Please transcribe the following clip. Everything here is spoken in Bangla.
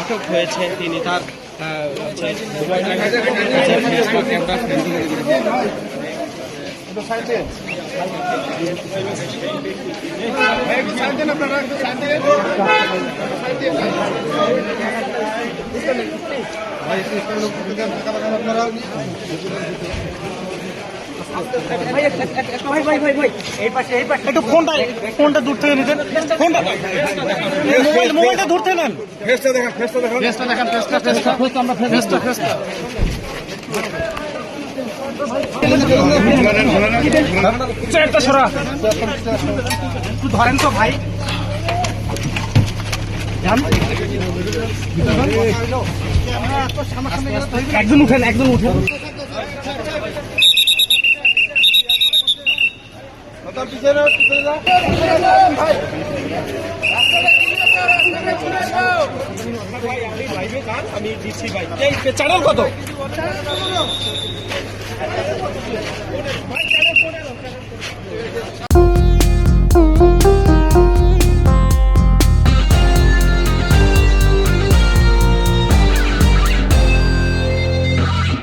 আটক হয়েছে তিনি তার একটু ফোনটা দূর থেকে নিতেন, ফোনটা মোবাইলটা দূরতে নেন। ফেসটা দেখান, ফেসটা দেখান, ফেসটা দেখান, ফেসটা আমরা ফেসটা একটা সরা একটু ধরেন তো ভাই, একজন উঠেন, একজন উঠেন। আমি দিচ্ছি ভাই, চ্যানেল কত?